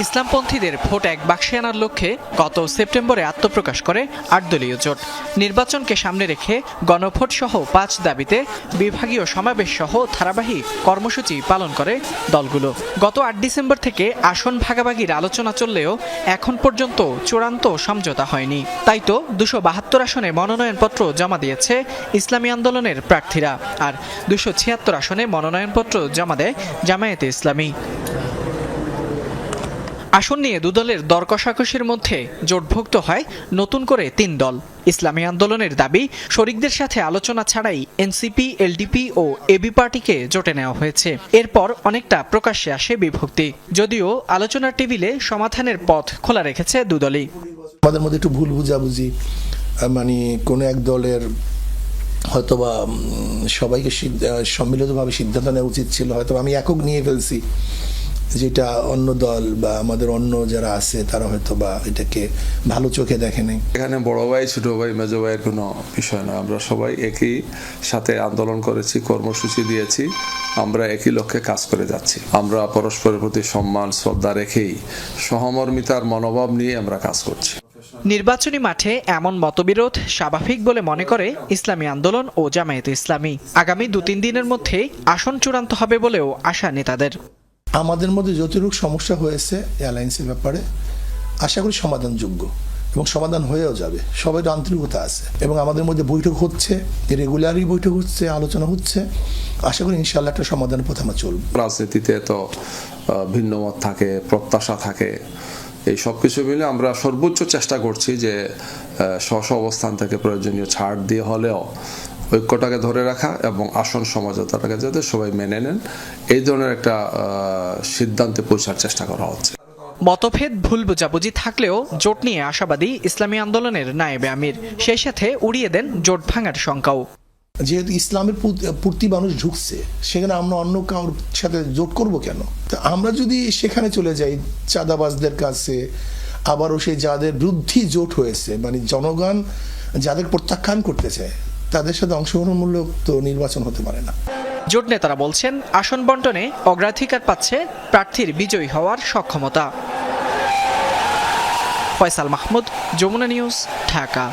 ইসলামপন্থীদের vote এক বাক্সে আনার লক্ষ্যে গত সেপ্টেম্বরে আত্মপ্রকাশ করে ৮ দলীয় জোট। নির্বাচনকে সামনে রেখে গণভোট সহ ৫ দাবিতে বিভাগীয় সমাবেশ সহ ধারাবাহিক কর্মসূচি পালন করে দলগুলো। গত ৮ ডিসেম্বর থেকে আসন ভাগাভাগির আলোচনা চললেও এখন পর্যন্ত চূড়ান্ত সমঝোতা হয়নি। তাই তো ২৭২ আসনে মনোনয়নপত্র জমা দিয়েছে ইসলামী আন্দোলনের প্রার্থীরা, আর ২৭৬ আসনে মনোনয়নপত্র জমা দেয় জামায়াতে ইসলামী। আসন নিয়ে দুদলের দর কষাকষির মধ্যে জোটভুক্ত হয় নতুন করে ৩ দল। ইসলামী আন্দোলনের দাবি, শরিকদের সাথে আলোচনা ছাড়াই এনসিপি, এলডিপি ও এবি পার্টিকে জোটে নেওয়া হয়েছে। এরপর অনেকটা প্রকাশ্যে আসে বিভক্তি, যদিও আলোচনার টেবিলে সমাধানের পথ খোলা রেখেছে দুদলই। আমাদের মধ্যে একটু ভুল বুঝাবুঝি, মানে কোনো এক দলের হয়তোবা সবাইকে সম্মিলিতভাবে সিদ্ধান্ত নেওয়া উচিত ছিল, হয়তো আমি একক নিয়ে ফেলছি, যেটা অন্য দল বা আমাদের অন্য যারা আছে তারা হয়তো বা এটাকে ভালো চোখে দেখে নাই। এখানে বড় ভাই, ছোট ভাই, মেজো ভাইয়ের কোনো বিষয় নয়। আমরা সবাই একই সাথে আন্দোলন করেছি, কর্মসূচি দিয়েছি, আমরা একই লক্ষ্যে কাজ করে যাচ্ছি। আমরা পরস্পরের প্রতি সম্মান, শ্রদ্ধা রেখেই সহমর্মিতার মনোভাব নিয়ে আমরা কাজ করছি। নির্বাচনী মাঠে এমন মতবিরোধ স্বাভাবিক বলে মনে করে ইসলামী আন্দোলন ও জামায়াতে ইসলামী। আগামী ২-৩ দিনের মধ্যে আসন চূড়ান্ত হবে বলেও আশা নেতাদের। আমাদের মধ্যে যতটুকু সমস্যা হয়েছে অ্যালায়েন্সের ব্যাপারে আশা করি সমাধানযোগ্য এবং সমাধান হয়েও যাবে। সবাই আন্তরিকতা আছে এবং আমাদের মধ্যে বৈঠক হচ্ছে, রেগুলারই বৈঠক হচ্ছে, আলোচনা হচ্ছে। আশা করি ইনশাআল্লাহ একটা সমাধানের পথে আমরা চলব। রাজনীতিতে তো ভিন্নমত থাকে, প্রত্যাশা থাকে, এই সব কিছু মিলে আমরা সর্বোচ্চ চেষ্টা করছি যে স্ব অবস্থান থেকে প্রয়োজনীয় ছাড় দিয়ে হলেও ঐক্যটাকে ধরে রাখা এবং আসন সমঝোতাটাকে যাতে সবাই মেনে নেন, এই ধরনের একটা সিদ্ধান্তে পৌঁছার চেষ্টা করা হচ্ছে। মতভেদ, ভুল বোঝাবুঝি থাকলেও জোট নিয়ে আশাবাদী ইসলামী আন্দোলনের নায়েবে আমির। সেই সাথে উড়িয়ে দেন জোট ভাঙার শঙ্কাও। যেহেতু ইসলামের প্রতি মানুষ ঝুঁকছে, সেখানে আমরা অন্য কারোর সাথে জোট করব কেন? তো আমরা যদি সেখানে চলে যাই চাঁদাবাজদের কাছে, আবারও সেই যাদের বিরুদ্ধে জোট হয়েছে, মানে জনগণ যাদের প্রত্যাখ্যান করতে চায়, তাদের সাথে অংশগ্রহণমূলক তো নির্বাচন হতে পারে না। জোট নেতারা বলছেন, আসন বন্টনে অগ্রাধিকার পাচ্ছে প্রার্থীর বিজয়ী হওয়ার সক্ষমতা। ফয়সাল মাহমুদ, যমুনা নিউজ, ঢাকা।